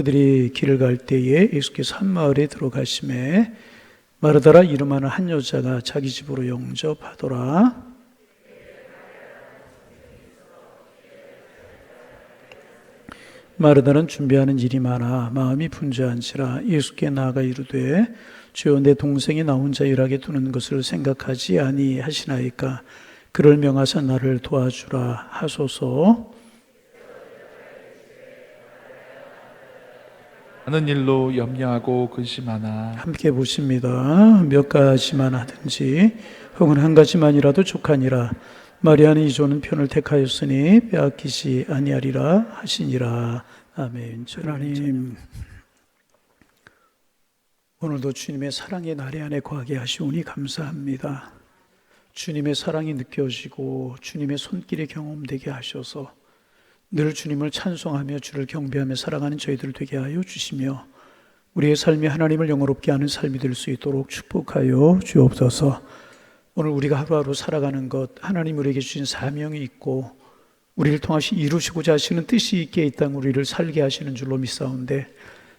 그들이 길을 갈 때에 예수께서 한 마을에 들어가심에 마르다라 이름하는 한 여자가 자기 집으로 영접하더라. 마르다는 준비하는 일이 많아 마음이 분주한지라 예수께 나아가 이르되 주여 내 동생이 나 혼자 일하게 두는 것을 생각하지 아니하시나이까 그를 명하사 나를 도와주라 하소서. 하는 일로 염려하고 근심하나 함께 보십니다. 몇 가지만 하든지 혹은 한 가지만이라도 족하니라. 마리아는 이조는 편을 택하였으니 빼앗기지 아니하리라 하시니라. 아멘. 하나님, 오늘도 주님의 사랑의 날에 안에 거하게 하시오니 감사합니다. 주님의 사랑이 느껴지고 주님의 손길이 경험되게 하셔서 늘 주님을 찬송하며 주를 경배하며 살아가는 저희들 되게 하여 주시며 우리의 삶이 하나님을 영화롭게 하는 삶이 될 수 있도록 축복하여 주옵소서. 오늘 우리가 하루하루 살아가는 것, 하나님 우리에게 주신 사명이 있고 우리를 통하시 이루시고자 하시는 뜻이 있게 이 땅 우리를 살게 하시는 줄로 믿사온데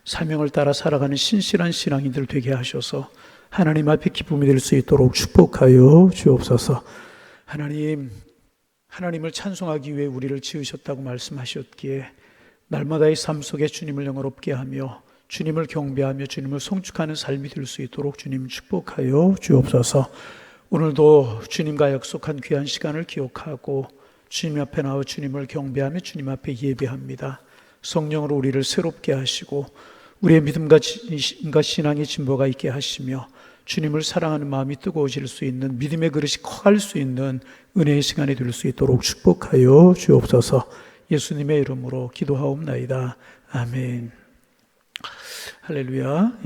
사명을 따라 살아가는 신실한 신앙인들 되게 하셔서 하나님 앞에 기쁨이 될 수 있도록 축복하여 주옵소서. 하나님을 찬송하기 위해 우리를 지으셨다고 말씀하셨기에 날마다의 삶 속에 주님을 영화롭게 하며 주님을 경배하며 주님을 송축하는 삶이 될 수 있도록 주님 축복하여 주옵소서. 오늘도 주님과 약속한 귀한 시간을 기억하고 주님 앞에 나와 주님을 경배하며 주님 앞에 예배합니다. 성령으로 우리를 새롭게 하시고 우리의 믿음과 신앙의 진보가 있게 하시며 주님을 사랑하는 마음이 뜨거워질 수 있는 믿음의 그릇이 커갈 수 있는 은혜의 시간이 될 수 있도록 축복하여 주옵소서. 예수님의 이름으로 기도하옵나이다. 아멘. 할렐루야.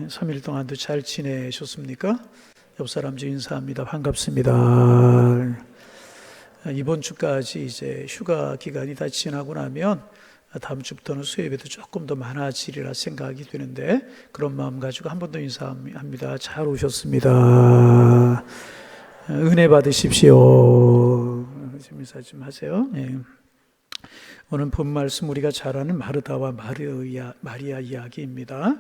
3일 동안도 잘 지내셨습니까? 옆 사람 좀 인사합니다. 반갑습니다. 이번 주까지 이제 휴가 기간이 다 지나고 나면 다음 주부터는 수요예배도 조금 더 많아지리라 생각이 되는데 그런 마음 가지고 한 번 더 인사합니다. 잘 오셨습니다. 은혜 받으십시오. 좀 인사 좀 하세요. 오늘 본 말씀 우리가 잘 아는 마르다와 마리아 이야기입니다.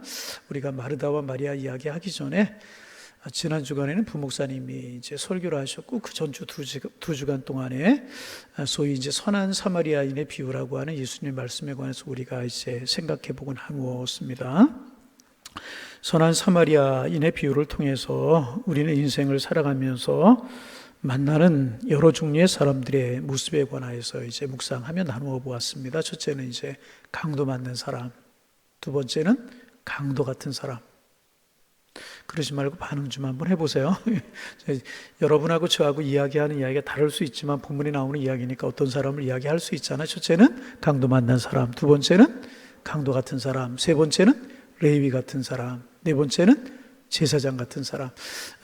우리가 마르다와 마리아 이야기 하기 전에 지난 주간에는 부목사님이 이제 설교를 하셨고 그 전주 두 주간 동안에 소위 이제 선한 사마리아인의 비유라고 하는 예수님의 말씀에 관해서 우리가 이제 생각해 보곤 하였습니다. 선한 사마리아인의 비유를 통해서 우리는 인생을 살아가면서 만나는 여러 종류의 사람들의 모습에 관하여서 이제 묵상하며 나누어 보았습니다. 첫째는 이제 강도 맞는 사람, 두 번째는 강도 같은 사람. 그러지 말고 반응 좀 한번 해보세요. 여러분하고 저하고 이야기하는 이야기가 다를 수 있지만 본문에 나오는 이야기니까 어떤 사람을 이야기할 수 있잖아요. 첫째는 강도 만난 사람, 두 번째는 강도 같은 사람, 세 번째는 레위 같은 사람, 네 번째는 제사장 같은 사람.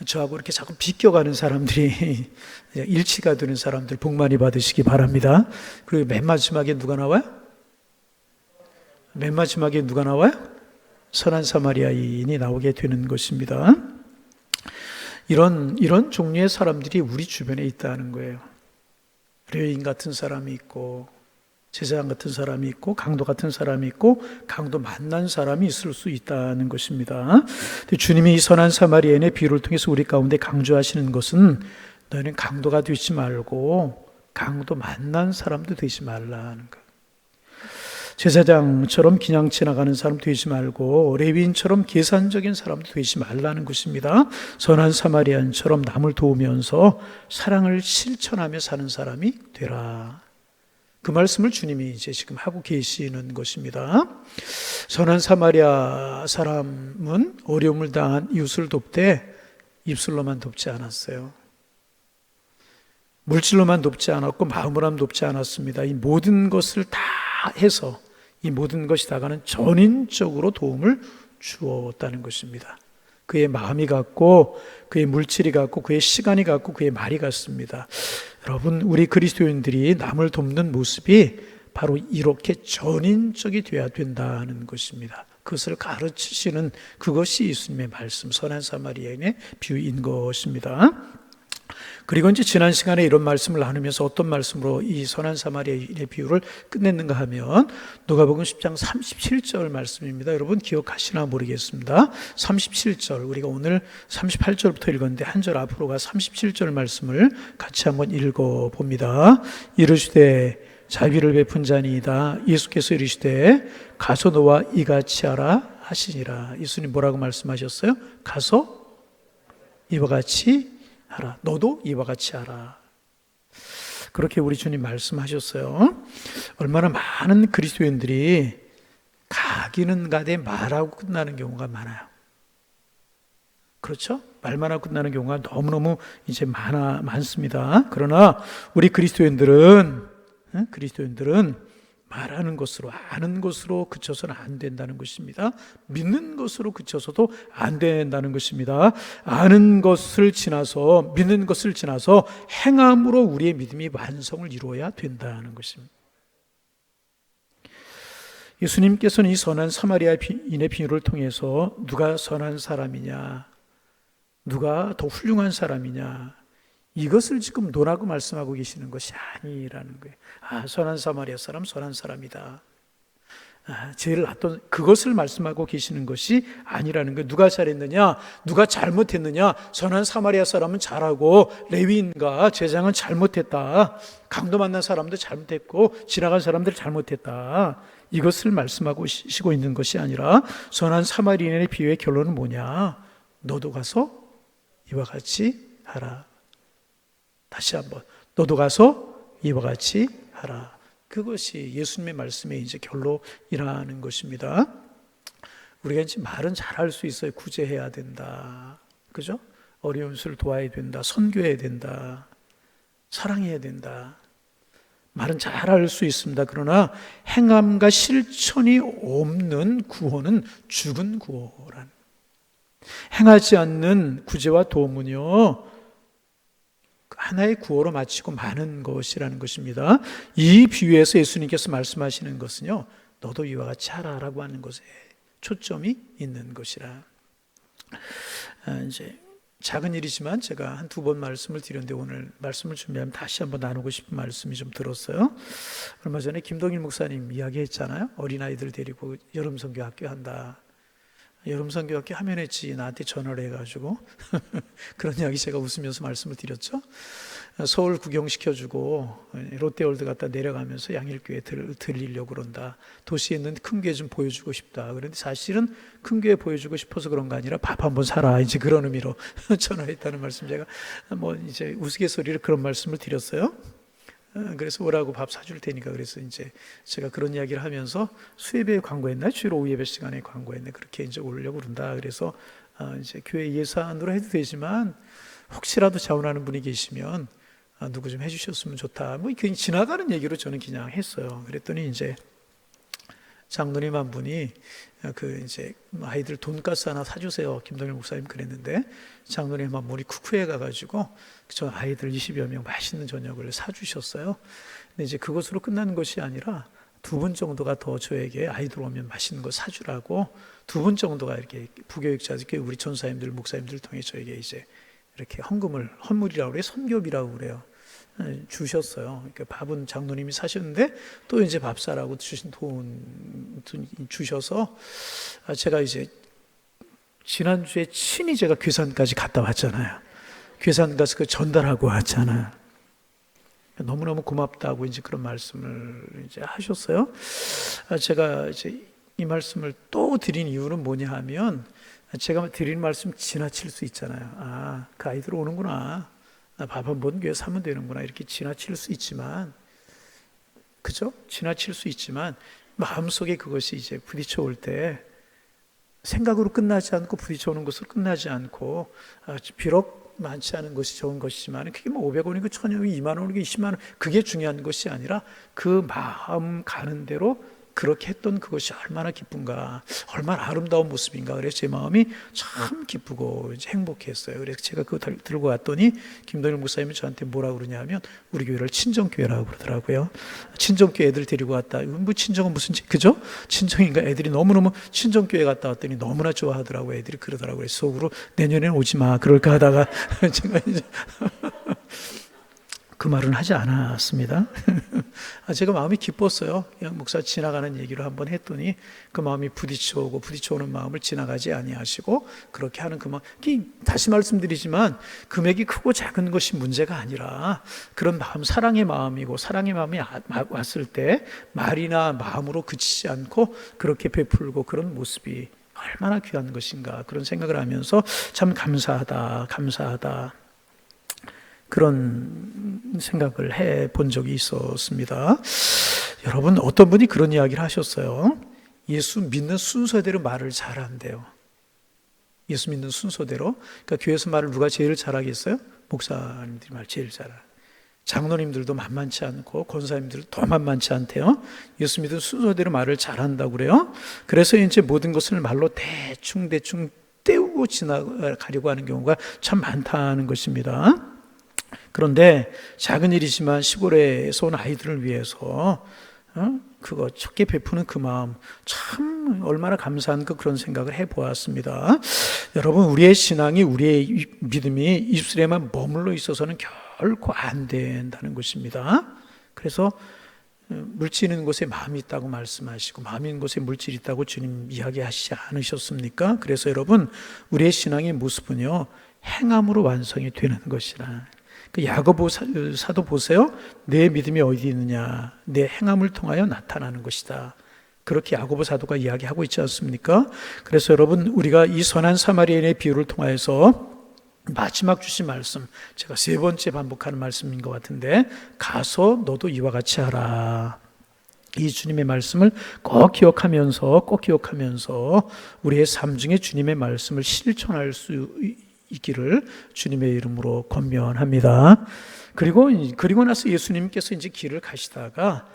저하고 이렇게 자꾸 비껴가는 사람들이 일치가 되는 사람들 복 많이 받으시기 바랍니다. 그리고 맨 마지막에 누가 나와요? 맨 마지막에 누가 나와요? 선한 사마리아인이 나오게 되는 것입니다. 이런 종류의 사람들이 우리 주변에 있다는 거예요. 레위인 같은 사람이 있고 제사장 같은 사람이 있고 강도 같은 사람이 있고 강도 만난 사람이 있을 수 있다는 것입니다. 주님이 이 선한 사마리아인의 비유를 통해서 우리 가운데 강조하시는 것은 너희는 강도가 되지 말고 강도 만난 사람도 되지 말라는 거예요. 제사장처럼 그냥 지나가는 사람 되지 말고 레위인처럼 계산적인 사람도 되지 말라는 것입니다. 선한 사마리아인처럼 남을 도우면서 사랑을 실천하며 사는 사람이 되라. 그 말씀을 주님이 이제 지금 하고 계시는 것입니다. 선한 사마리아 사람은 어려움을 당한 이웃을 돕되 입술로만 돕지 않았어요. 물질로만 돕지 않았고 마음으로만 돕지 않았습니다. 이 모든 것을 다 해서 이 모든 것이 다가는 전인적으로 도움을 주었다는 것입니다. 그의 마음이 같고 그의 물질이 같고 그의 시간이 같고 그의 말이 같습니다. 여러분, 우리 그리스도인들이 남을 돕는 모습이 바로 이렇게 전인적이 되어야 된다는 것입니다. 그것을 가르치시는 그것이 예수님의 말씀, 선한 사마리아인의 비유인 것입니다. 그리고 이제 지난 시간에 이런 말씀을 나누면서 어떤 말씀으로 이 선한 사마리아인의 비유를 끝냈는가 하면 누가복음 10장 37절 말씀입니다. 여러분 기억하시나 모르겠습니다. 37절, 우리가 오늘 38절부터 읽었는데 한 절 앞으로 가 37절 말씀을 같이 한번 읽어봅니다. 이르시되 자비를 베푼 자니이다. 예수께서 이르시되 가서 너와 이같이 하라 하시니라. 예수님 뭐라고 말씀하셨어요? 가서 이와 같이 하라. 너도 이와 같이 하라. 그렇게 우리 주님 말씀하셨어요. 얼마나 많은 그리스도인들이 가기는 가되 말하고 끝나는 경우가 많아요. 그렇죠? 말만 하고 끝나는 경우가 너무너무 이제 많습니다. 그러나 우리 그리스도인들은 말하는 것으로, 아는 것으로 그쳐서는 안 된다는 것입니다. 믿는 것으로 그쳐서도 안 된다는 것입니다. 아는 것을 지나서, 믿는 것을 지나서 행함으로 우리의 믿음이 완성을 이루어야 된다는 것입니다. 예수님께서는 이 선한 사마리아인의 비유를 통해서 누가 선한 사람이냐, 누가 더 훌륭한 사람이냐, 이것을 지금 논하고 말씀하고 계시는 것이 아니라는 거예요. 선한 사마리아 사람, 선한 사람이다. 제일 낫던 그것을 말씀하고 계시는 것이 아니라는 거예요. 누가 잘했느냐, 누가 잘못했느냐, 선한 사마리아 사람은 잘하고 레위인과 제장은 잘못했다. 강도 만난 사람도 잘못했고 지나간 사람들 잘못했다. 이것을 말씀하고 시고 있는 것이 아니라 선한 사마리아인의 비유의 결론은 뭐냐? 너도 가서 이와 같이 하라. 다시 한번, 너도 가서 이와 같이 하라. 그것이 예수님의 말씀의 이제 결론이라는 것입니다. 우리가 이제 말은 잘할 수 있어요. 구제해야 된다. 그죠? 어려운 수를 도와야 된다. 선교해야 된다. 사랑해야 된다. 말은 잘할 수 있습니다. 그러나 행함과 실천이 없는 구원은 죽은 구호란. 행하지 않는 구제와 도움은요, 하나의 구호로 마치고 마는 것이라는 것입니다. 이 비유에서 예수님께서 말씀하시는 것은요, 너도 이와 같이 하라라고 하는 것에 초점이 있는 것이라. 이제 작은 일이지만 제가 한 두 번 말씀을 드렸는데 오늘 말씀을 준비하면 다시 한번 나누고 싶은 말씀이 좀 들었어요. 얼마 전에 김동일 목사님 이야기했잖아요. 어린아이들 데리고 여름 선교학교 한다. 여름 선교학교 하면 했지 나한테 전화를 해가지고 그런 이야기 제가 웃으면서 말씀을 드렸죠. 서울 구경시켜주고 롯데월드 갔다 내려가면서 양일교회 들리려고 그런다. 도시에 있는 큰 교회 좀 보여주고 싶다. 그런데 사실은 큰 교회 보여주고 싶어서 그런 거 아니라 밥 한번 사라. 이제 그런 의미로 전화했다는 말씀, 제가 뭐 이제 우스갯소리로 그런 말씀을 드렸어요. 그래서 오라고 밥 사줄 테니까. 그래서 이제 제가 그런 이야기를 하면서 수예배 광고했나? 주일 오후 예배 시간에 광고했네. 그렇게 이제 오려고 그런다. 그래서 이제 교회 예산으로 해도 되지만 혹시라도 자원하는 분이 계시면 누구 좀 해주셨으면 좋다. 뭐 그냥 지나가는 얘기로 저는 그냥 했어요. 그랬더니 이제 장로님 한 분이 그 이제 아이들 돈가스 하나 사주세요. 김동일 목사님 그랬는데 장로님 한 분이 쿠쿠에 가가지고 저 아이들 20여 명 맛있는 저녁을 사주셨어요. 근데 이제 그것으로 끝나는 것이 아니라 두 분 정도가 더 저에게 아이들 오면 맛있는 거 사주라고 두 분 정도가 이렇게 부교육자들, 우리 전사님들, 목사님들 통해 저에게 이제 이렇게 헌물이라고 그래요. 선교비라고 그래요. 주셨어요. 그러니까 밥은 장로님이 사셨는데 또 이제 밥 사라고 주신 돈 주셔서 제가 이제 지난주에 친히 제가 괴산까지 갔다 왔잖아요. 괴산 가서 그 전달하고 왔잖아요. 너무너무 고맙다고 이제 그런 말씀을 이제 하셨어요. 제가 이제 이 말씀을 또 드린 이유는 뭐냐 하면 제가 드린 말씀 지나칠 수 있잖아요. 그 아이들 오는구나. 밥 한 번 교회 사면 되는구나. 이렇게 지나칠 수 있지만, 그죠? 지나칠 수 있지만, 마음속에 그것이 이제 부딪혀 올 때, 생각으로 끝나지 않고 부딪혀 오는 것으로 끝나지 않고, 비록 많지 않은 것이 좋은 것이지만, 그게 뭐 500원이고 1000원이고 2만 원이고 20만 원, 그게 중요한 것이 아니라, 그 마음 가는 대로 그렇게 했던 그것이 얼마나 기쁜가, 얼마나 아름다운 모습인가. 그래서 제 마음이 참 기쁘고 이제 행복했어요. 그래서 제가 그거 들고 왔더니 김동일 목사님이 저한테 뭐라고 그러냐면 우리 교회를 친정교회라고 그러더라고요. 친정교회 애들 데리고 왔다. 뭐 친정은 무슨, 그죠? 친정인가? 애들이 너무너무 친정교회 갔다 왔더니 너무나 좋아하더라고요. 애들이 그러더라고요. 그래서 속으로 내년에는 오지 마. 그럴까 하다가 제가 이제 그 말은 하지 않았습니다. 제가 마음이 기뻤어요. 그냥 목사 지나가는 얘기를 한번 했더니 그 마음이 부딪혀오는 마음을 지나가지 아니하시고 그렇게 하는 그 마음. 다시 말씀드리지만 금액이 크고 작은 것이 문제가 아니라 그런 마음, 사랑의 마음이고, 사랑의 마음이 왔을 때 말이나 마음으로 그치지 않고 그렇게 베풀고 그런 모습이 얼마나 귀한 것인가, 그런 생각을 하면서 참 감사하다 그런 생각을 해본 적이 있었습니다. 여러분, 어떤 분이 그런 이야기를 하셨어요. 예수 믿는 순서대로 말을 잘한대요. 예수 믿는 순서대로. 그러니까 교회에서 말을 누가 제일 잘하겠어요? 목사님들이 말 제일 잘해요. 장로님들도 만만치 않고 권사님들도 더 만만치 않대요. 예수 믿는 순서대로 말을 잘한다고 그래요. 그래서 이제 모든 것을 말로 대충 때우고 지나가려고 하는 경우가 참 많다는 것입니다. 그런데 작은 일이지만 시골에서 온 아이들을 위해서 그거 적게 베푸는 그 마음, 참 얼마나 감사한 그런 생각을 해보았습니다. 여러분, 우리의 신앙이, 우리의 믿음이 입술에만 머물러 있어서는 결코 안 된다는 것입니다. 그래서 물질 있는 곳에 마음이 있다고 말씀하시고 마음이 있는 곳에 물질이 있다고 주님 이야기하시지 않으셨습니까? 그래서 여러분, 우리의 신앙의 모습은요, 행함으로 완성이 되는 것이라. 그 야고보 사도 보세요. 내 믿음이 어디 있느냐, 내 행함을 통하여 나타나는 것이다. 그렇게 야고보 사도가 이야기하고 있지 않습니까? 그래서 여러분, 우리가 이 선한 사마리아인의 비유를 통하여서 마지막 주신 말씀, 제가 3번째 반복하는 말씀인 것 같은데, 가서 너도 이와 같이 하라. 이 주님의 말씀을 꼭 기억하면서 우리의 삶 중에 주님의 말씀을 실천할 수 있기를 주님의 이름으로 권면합니다. 그리고 나서 예수님께서 이제 길을 가시다가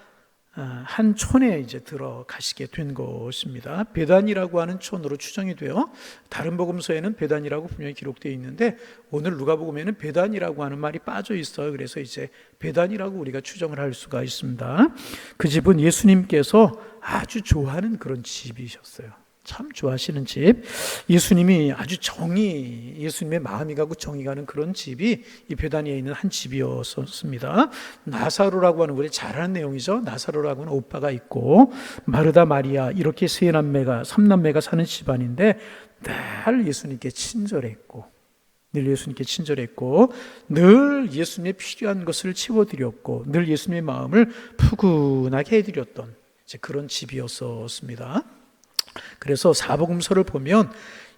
한 촌에 이제 들어가시게 된 것입니다. 베단이라고 하는 촌으로 추정이 돼요. 다른 복음서에는 베단이라고 분명히 기록되어 있는데 오늘 누가복음에는 베단이라고 하는 말이 빠져 있어요. 그래서 이제 베단이라고 우리가 추정을 할 수가 있습니다. 그 집은 예수님께서 아주 좋아하는 그런 집이셨어요. 참 좋아하시는 집. 예수님이 아주 예수님의 마음이 가고 정이 가는 그런 집이 이 베다니에 있는 한 집이었습니다. 나사로라고 하는, 우리 잘 아는 내용이죠. 나사로라고 하는 오빠가 있고 마르다, 마리아, 이렇게 3남매가 사는 집안인데 늘 예수님께 친절했고 늘 예수님의 필요한 것을 채워드렸고 늘 예수님의 마음을 푸근하게 해드렸던 그런 집이었습니다. 그래서 사복음서를 보면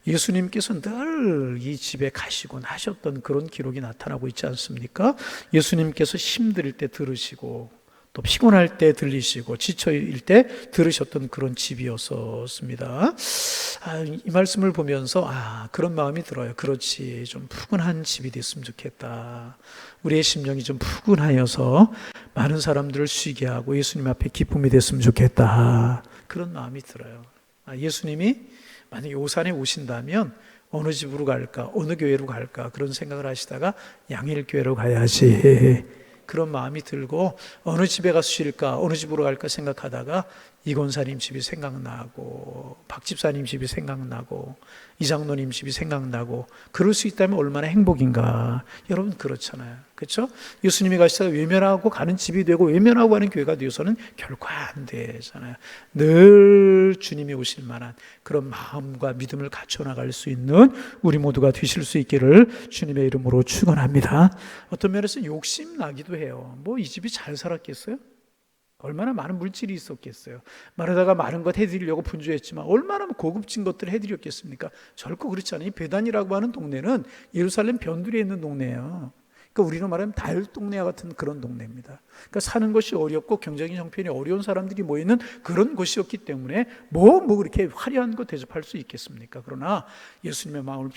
예수님께서 늘 이 집에 가시곤 하셨던 그런 기록이 나타나고 있지 않습니까? 예수님께서 힘들 때 들으시고 또 피곤할 때 들리시고 지쳐일 때 들으셨던 그런 집이었습니다. 이 말씀을 보면서 그런 마음이 들어요. 그렇지, 좀 푸근한 집이 됐으면 좋겠다. 우리의 심령이 좀 푸근하여서 많은 사람들을 쉬게 하고 예수님 앞에 기쁨이 됐으면 좋겠다. 그런 마음이 들어요. 예수님이 만약에 오산에 오신다면 어느 집으로 갈까, 어느 교회로 갈까 그런 생각을 하시다가 양일교회로 가야지, 그런 마음이 들고 어느 집에 가서 쉴까, 어느 집으로 갈까 생각하다가 이권사님 집이 생각나고 박집사님 집이 생각나고 이장로님 집이 생각나고, 그럴 수 있다면 얼마나 행복인가. 여러분, 그렇잖아요. 그렇죠? 예수님이 가시다가 외면하고 가는 집이 되고 외면하고 가는 교회가 되어서는 결코 안 되잖아요. 늘 주님이 오실 만한 그런 마음과 믿음을 갖춰나갈 수 있는 우리 모두가 되실 수 있기를 주님의 이름으로 축원합니다. 어떤 면에서 욕심나기도 해요. 이 집이 잘 살았겠어요? 얼마나 많은 물질이 있었겠어요. 마르다가 많은 것 해드리려고 분주했지만 얼마나 고급진 것들을 해드렸겠습니까? 절코 그렇지 않아요. 베단이라고 하는 동네는 예루살렘 변두리에 있는 동네예요. 그러니까 우리로 말하면 달동네 같은 그런 동네입니다. 그러니까 사는 것이 어렵고 경제적인 형편이 어려운 사람들이 모이는 그런 곳이었기 때문에 그렇게 화려한 거 대접할 수 있겠습니까? 그러나 예수님의 마음을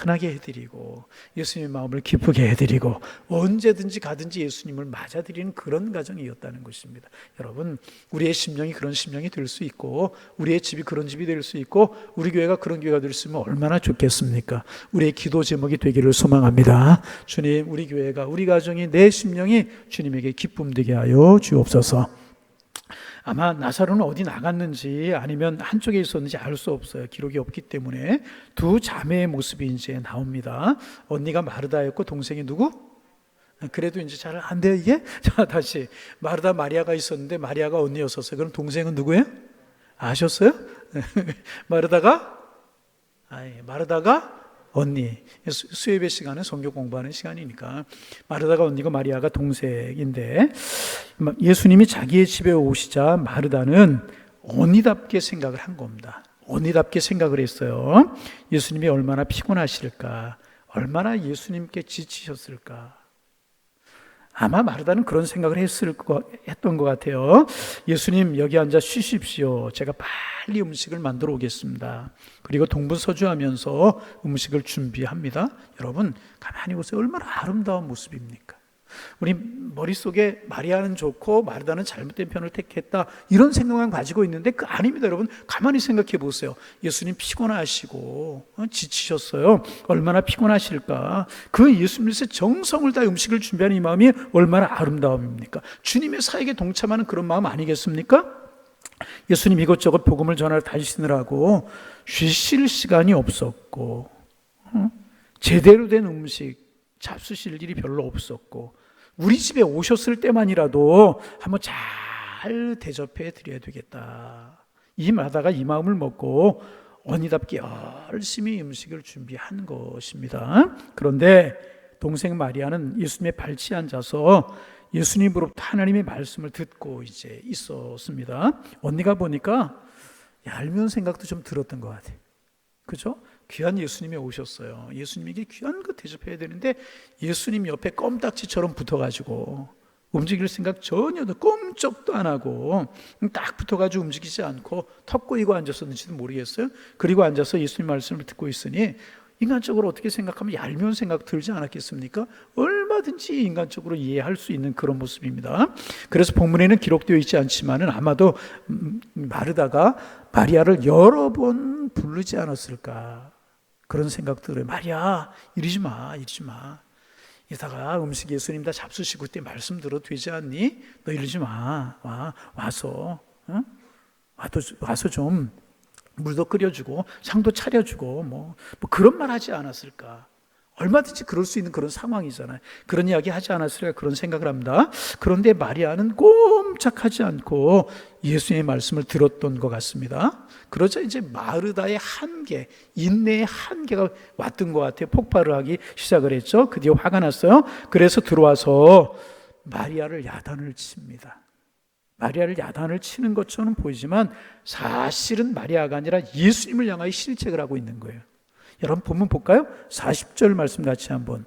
편안하게 해드리고 예수님의 마음을 기쁘게 해드리고 언제든지 가든지 예수님을 맞아들이는 그런 가정이었다는 것입니다. 여러분, 우리의 심령이 그런 심령이 될 수 있고 우리의 집이 그런 집이 될 수 있고 우리 교회가 그런 교회가 될 수 있으면 얼마나 좋겠습니까? 우리의 기도 제목이 되기를 소망합니다. 주님, 우리 교회가, 우리 가정이, 내 심령이 주님에게 기쁨 되게 하여 주옵소서. 아마 나사로는 어디 나갔는지 아니면 한쪽에 있었는지 알 수 없어요. 기록이 없기 때문에. 두 자매의 모습이 이제 나옵니다. 언니가 마르다였고 동생이 누구? 그래도 이제 잘 안 돼요, 이게? 자, 다시. 마르다, 마리아가 있었는데 마리아가 언니였었어요. 그럼 동생은 누구예요? 아셨어요? 마르다가 언니. 수요예배 시간은 성경 공부하는 시간이니까. 마르다가 언니고 마리아가 동생인데, 예수님이 자기의 집에 오시자 마르다는 언니답게 생각을 한 겁니다. 언니답게 생각을 했어요. 예수님이 얼마나 피곤하실까, 얼마나 예수님께 지치셨을까. 아마 마르다는 그런 생각을 했던 것 같아요. 예수님 여기 앉아 쉬십시오. 제가 빨리 음식을 만들어 오겠습니다. 그리고 동분서주하면서 음식을 준비합니다. 여러분 가만히 보세요. 얼마나 아름다운 모습입니까? 우리 머릿속에 마리아는 좋고 마르다는 잘못된 편을 택했다, 이런 생각만 가지고 있는데 그 아닙니다. 여러분 가만히 생각해 보세요. 예수님 피곤하시고 지치셨어요. 얼마나 피곤하실까. 그 예수님께서 정성을 다해 음식을 준비하는 이 마음이 얼마나 아름다움입니까? 주님의 사역에 동참하는 그런 마음 아니겠습니까? 예수님 이것저것 복음을 전하러 다니시느라고 쉬실 시간이 없었고, 제대로 된 음식 잡수실 일이 별로 없었고, 우리 집에 오셨을 때만이라도 한번 잘 대접해 드려야 되겠다, 이 마다가 이 마음을 먹고 언니답게 열심히 음식을 준비한 것입니다. 그런데 동생 마리아는 예수님의 발치에 앉아서 예수님으로부터 하나님의 말씀을 듣고 이제 있었습니다. 언니가 보니까 얄미운 생각도 좀 들었던 것 같아요. 그죠? 귀한 예수님이 오셨어요. 예수님에게 귀한 거 대접해야 되는데 예수님 옆에 껌딱지처럼 붙어가지고 움직일 생각 전혀 꼼짝도 안 하고 딱 붙어가지고 움직이지 않고 턱 꼬이고 앉았었는지도 모르겠어요. 그리고 앉아서 예수님 말씀을 듣고 있으니 인간적으로 어떻게 생각하면 얄미운 생각 들지 않았겠습니까? 얼마든지 인간적으로 이해할 수 있는 그런 모습입니다. 그래서 본문에는 기록되어 있지 않지만은 아마도 마르다가 마리아를 여러 번 부르지 않았을까, 그런 생각들을. 마리아 이러지 마, 이러지 마. 이따가 음식 예수님 다 잡수시고 그때 말씀 들어도 되지 않니? 너 이러지 마. 와서 와서 좀 물도 끓여주고 상도 차려주고 뭐 그런 말 하지 않았을까. 얼마든지 그럴 수 있는 그런 상황이잖아요. 그런 이야기 하지 않았을까, 그런 생각을 합니다. 그런데 마리아는 꼼짝하지 않고 예수님의 말씀을 들었던 것 같습니다. 그러자 이제 마르다의 한계, 인내의 한계가 왔던 것 같아요. 폭발을 하기 시작을 했죠. 그 뒤에 화가 났어요. 그래서 들어와서 마리아를 야단을 칩니다. 마리아를 야단을 치는 것처럼 보이지만 사실은 마리아가 아니라 예수님을 향하여 실책을 하고 있는 거예요. 여러분 본문 볼까요? 40절 말씀 같이 한번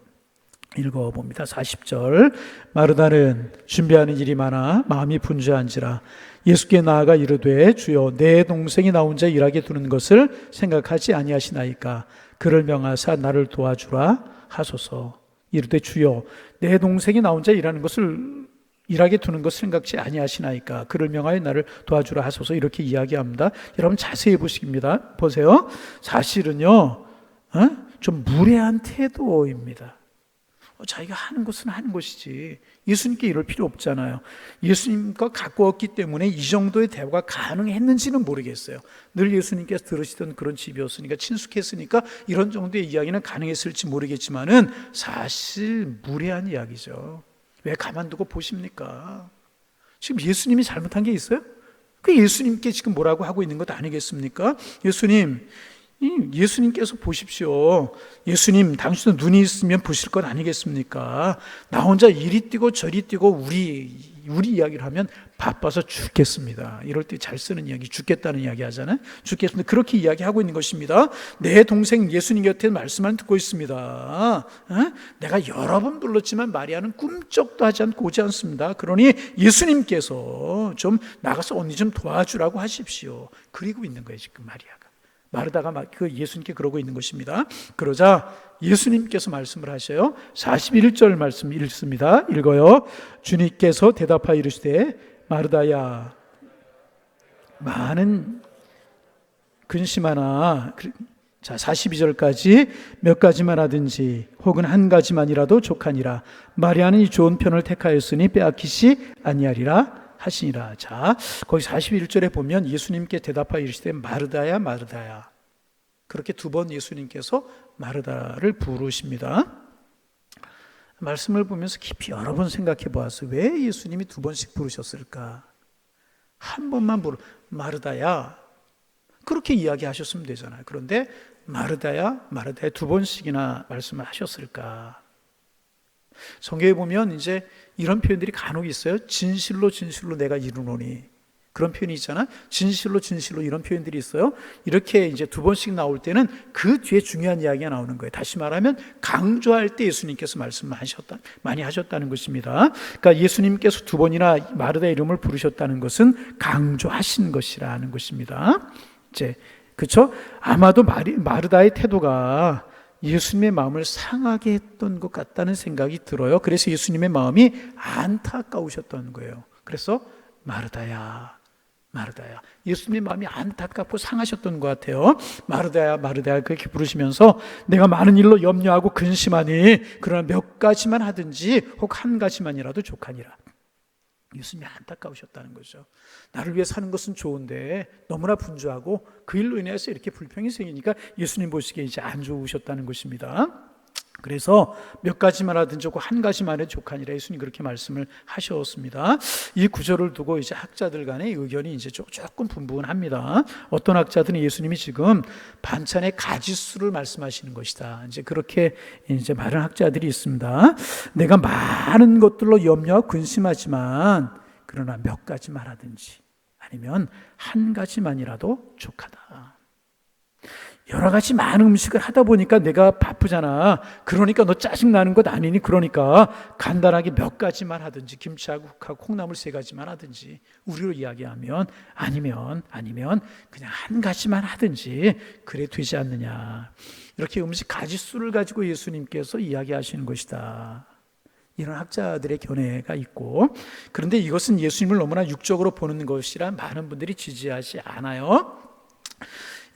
읽어봅니다. 40절. 마르다는 준비하는 일이 많아 마음이 분주한지라 예수께 나아가 이르되 주여 내 동생이 나 혼자 일하게 두는 것을 생각하지 아니하시나이까 그를 명하사 나를 도와주라 하소서. 이르되 주여 내 동생이 나 혼자 일하게 두는 것을 생각지 아니하시나이까 그를 명하여 나를 도와주라 하소서. 이렇게 이야기합니다. 여러분 자세히 보십니다. 보세요. 사실은요 좀 무례한 태도입니다. 자기가 하는 것은 하는 것이지 예수님께 이럴 필요 없잖아요. 예수님과 가까웠기 때문에 이 정도의 대화가 가능했는지는 모르겠어요. 늘 예수님께서 들으시던 그런 집이었으니까, 친숙했으니까 이런 정도의 이야기는 가능했을지 모르겠지만은 사실 무례한 이야기죠. 왜 가만두고 보십니까? 지금 예수님이 잘못한 게 있어요? 그 예수님께 지금 뭐라고 하고 있는 것 아니겠습니까? 예수님께서 보십시오. 예수님 당신도 눈이 있으면 보실 것 아니겠습니까? 나 혼자 이리 뛰고 저리 뛰고 우리 이야기를 하면 바빠서 죽겠습니다. 이럴 때 잘 쓰는 이야기, 죽겠다는 이야기 하잖아요. 죽겠습니다. 그렇게 이야기하고 있는 것입니다. 내 동생 예수님 곁에 말씀만 듣고 있습니다. 내가 여러 번 불렀지만 마리아는 꿈쩍도 하지 않고 오지 않습니다. 그러니 예수님께서 좀 나가서 언니 좀 도와주라고 하십시오. 그리고 있는 거예요 지금 마리아가. 마르다가 그 예수님께 그러고 있는 것입니다. 그러자 예수님께서 말씀을 하셔요. 41절 말씀 읽습니다. 읽어요. 주님께서 대답하여 이르시되 마르다야 많은 근심하나. 자 42절까지 몇 가지만 하든지 혹은 한 가지만이라도 족하니라. 마리아는 이 좋은 편을 택하였으니 빼앗기시 아니하리라 하시니라. 자, 거기 41절에 보면 예수님께 대답하여 이르시되 마르다야 마르다야. 그렇게 두 번 예수님께서 마르다를 부르십니다. 말씀을 보면서 깊이 여러 번 생각해 보았어요. 왜 예수님이 두 번씩 부르셨을까? 한 번만 마르다야, 그렇게 이야기하셨으면 되잖아요. 그런데 마르다야 두 번씩이나 말씀을 하셨을까? 성경에 보면 이제 이런 표현들이 간혹 있어요. 진실로 내가 이르노니, 그런 표현이 있잖아. 진실로 이런 표현들이 있어요. 이렇게 이제 두 번씩 나올 때는 그 뒤에 중요한 이야기가 나오는 거예요. 다시 말하면 강조할 때 예수님께서 말씀을 많이 하셨다는 것입니다. 그러니까 예수님께서 두 번이나 마르다의 이름을 부르셨다는 것은 강조하신 것이라는 것입니다. 이제 그렇죠? 아마도 마르다의 태도가 예수님의 마음을 상하게 했던 것 같다는 생각이 들어요. 그래서 예수님의 마음이 안타까우셨던 거예요. 그래서 마르다야, 예수님의 마음이 안타깝고 상하셨던 것 같아요. 마르다야 그렇게 부르시면서 내가 많은 일로 염려하고 근심하니 그러나 몇 가지만 하든지 혹 한 가지만이라도 족하니라. 예수님이 안타까우셨다는 거죠. 나를 위해 사는 것은 좋은데 너무나 분주하고 그 일로 인해서 이렇게 불평이 생기니까 예수님 보시기에 이제 안 좋으셨다는 것입니다. 그래서 몇 가지만 하든지 한 가지만 해도 족하니라, 예수님 그렇게 말씀을 하셨습니다. 이 구절을 두고 이제 학자들 간의 의견이 이제 조금 분분합니다. 어떤 학자들은 예수님이 지금 반찬의 가지수를 말씀하시는 것이다, 이제 그렇게 이제 말하는 학자들이 있습니다. 내가 많은 것들로 염려하고 근심하지만 그러나 몇 가지만 하든지 아니면 한 가지만이라도 족하다. 여러 가지 많은 음식을 하다 보니까 내가 바쁘잖아. 그러니까 너 짜증나는 것 아니니? 그러니까 간단하게 몇 가지만 하든지, 김치하고 국하고 콩나물 3가지만 하든지, 우리로 이야기하면 아니면 그냥 한 가지만 하든지 그래 되지 않느냐. 이렇게 음식 가지수를 가지고 예수님께서 이야기하시는 것이다, 이런 학자들의 견해가 있고, 그런데 이것은 예수님을 너무나 육적으로 보는 것이라 많은 분들이 지지하지 않아요.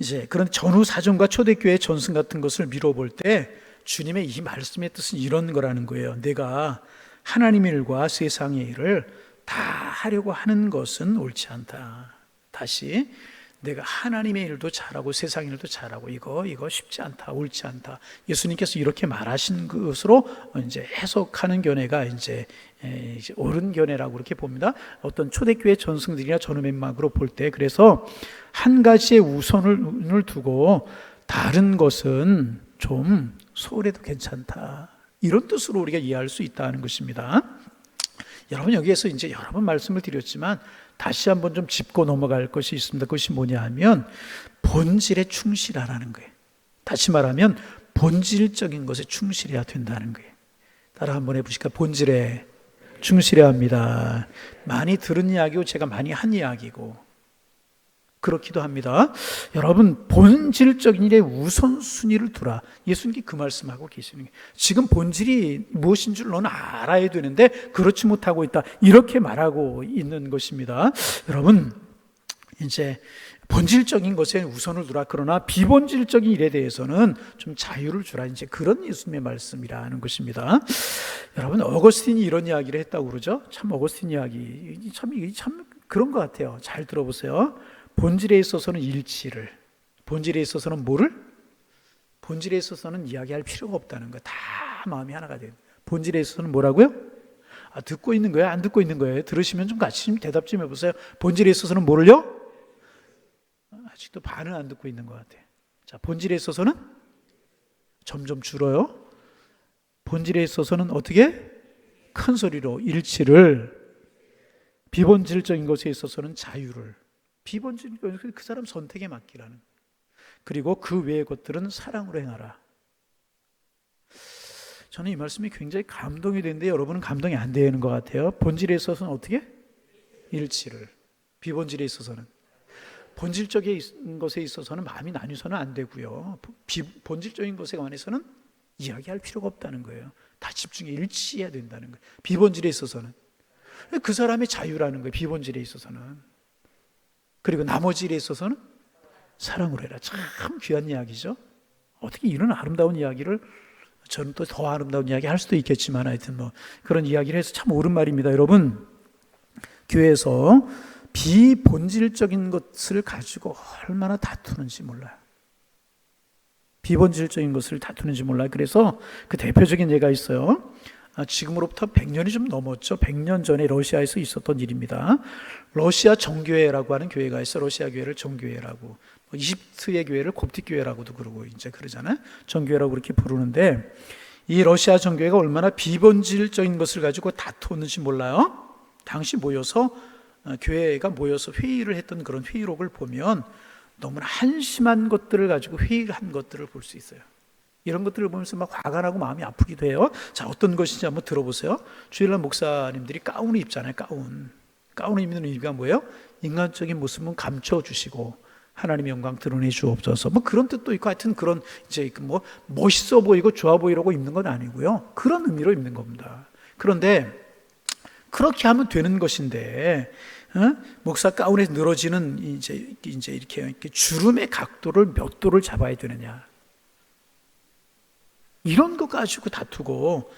이제 그런 전후 사정과 초대교회 전승 같은 것을 미뤄볼 때 주님의 이 말씀의 뜻은 이런 거라는 거예요. 내가 하나님의 일과 세상의 일을 다 하려고 하는 것은 옳지 않다. 다시, 내가 하나님의 일도 잘하고 세상 일도 잘하고 이거 쉽지 않다, 옳지 않다. 예수님께서 이렇게 말하신 것으로 이제 해석하는 견해가 이제 옳은 견해라고 그렇게 봅니다. 어떤 초대교회 전승들이나 전후맨막으로 볼 때, 그래서 한 가지의 우선을 두고 다른 것은 좀 소홀해도 괜찮다, 이런 뜻으로 우리가 이해할 수 있다는 것입니다. 여러분, 여기에서 이제 여러 번 말씀을 드렸지만 다시 한번 좀 짚고 넘어갈 것이 있습니다. 그것이 뭐냐 하면 본질에 충실하라는 거예요. 다시 말하면 본질적인 것에 충실해야 된다는 거예요. 따라 한번 해보실까? 본질에 충실해야 합니다. 많이 들은 이야기고 제가 많이 한 이야기고 그렇기도 합니다. 여러분, 본질적인 일에 우선순위를 두라. 예수님이 그 말씀하고 계시는 게, 지금 본질이 무엇인 줄 너는 알아야 되는데 그렇지 못하고 있다, 이렇게 말하고 있는 것입니다. 여러분, 이제 본질적인 것에 우선을 두라. 그러나 비본질적인 일에 대해서는 좀 자유를 주라. 이제 그런 예수님의 말씀이라는 것입니다. 여러분, 어거스틴이 이런 이야기를 했다고 그러죠. 참 어거스틴 이야기 참 그런 것 같아요. 잘 들어보세요. 본질에 있어서는 일치를, 본질에 있어서는 뭐를? 본질에 있어서는 이야기할 필요가 없다는 거. 다 마음이 하나가 돼요. 본질에 있어서는 뭐라고요? 듣고 있는 거예요? 안 듣고 있는 거예요? 들으시면 좀 같이 좀 대답 좀 해보세요. 본질에 있어서는 뭐를요? 아직도 반은 안 듣고 있는 것 같아요. 자, 본질에 있어서는 점점 줄어요. 본질에 있어서는 어떻게? 큰 소리로 일치를, 비본질적인 것에 있어서는 자유를, 비본질적인 것은 그 사람 선택에 맡기라는, 그리고 그 외의 것들은 사랑으로 행하라. 저는 이 말씀이 굉장히 감동이 되는데 여러분은 감동이 안 되는 것 같아요. 본질에 있어서는 어떻게? 일치를, 비본질에 있어서는, 본질적인 것에 있어서는 마음이 나뉘어서는 안 되고요. 본질적인 것에 관해서는 이야기할 필요가 없다는 거예요. 다 집중해 일치해야 된다는 거예요. 비본질에 있어서는 그 사람의 자유라는 거예요. 비본질에 있어서는. 그리고 나머지 일에 있어서는 사랑으로 해라. 참 귀한 이야기죠. 어떻게 이런 아름다운 이야기를, 저는 또 더 아름다운 이야기 할 수도 있겠지만 하여튼 뭐 그런 이야기를 해서 참 옳은 말입니다. 여러분, 교회에서 비본질적인 것을 가지고 얼마나 다투는지 몰라요. 비본질적인 것을 다투는지 몰라요. 그래서 그 대표적인 예가 있어요. 지금으로부터 100년이 좀 넘었죠. 100년 전에 러시아에서 있었던 일입니다. 러시아 정교회라고 하는 교회가 있어. 러시아 교회를 정교회라고, 이집트의 교회를 곱틱 교회라고도 그러고 이제 그러잖아요. 정교회라고 그렇게 부르는데, 이 러시아 정교회가 얼마나 비본질적인 것을 가지고 다투었는지 몰라요? 당시 모여서 교회가 모여서 회의를 했던 그런 회의록을 보면 너무나 한심한 것들을 가지고 회의한 것들을 볼 수 있어요. 이런 것들을 보면서 막 화가 나고 마음이 아프기도 해요. 자, 어떤 것인지 한번 들어보세요. 주일날 목사님들이 가운을 입잖아요. 가운을 입는 의미가 뭐예요? 인간적인 모습은 감춰주시고 하나님의 영광 드러내 주옵소서. 뭐 그런 뜻도 있고, 하여튼 그런 이제 뭐 멋있어 보이고 좋아 보이려고 입는 건 아니고요. 그런 의미로 입는 겁니다. 그런데 그렇게 하면 되는 것인데, 목사 가운에 늘어지는 이제 이렇게 주름의 각도를 몇 도를 잡아야 되느냐? 이런 거 가지고 다투고,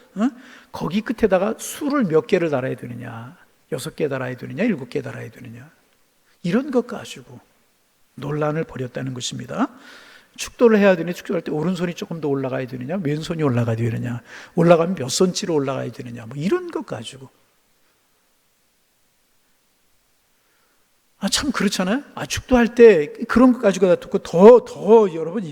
거기 끝에다가 수를 몇 개를 달아야 되느냐? 6개 달아야 되느냐? 7개 달아야 되느냐? 이런 것 가지고 논란을 벌였다는 것입니다. 축도를 해야 되니 축도할 때 오른손이 조금 더 올라가야 되느냐? 왼손이 올라가야 되느냐? 올라가면 몇 센치로 올라가야 되느냐? 뭐 이런 것 가지고. 참 그렇잖아요. 축도할 때 그런 것 가지고 다투고 더 여러분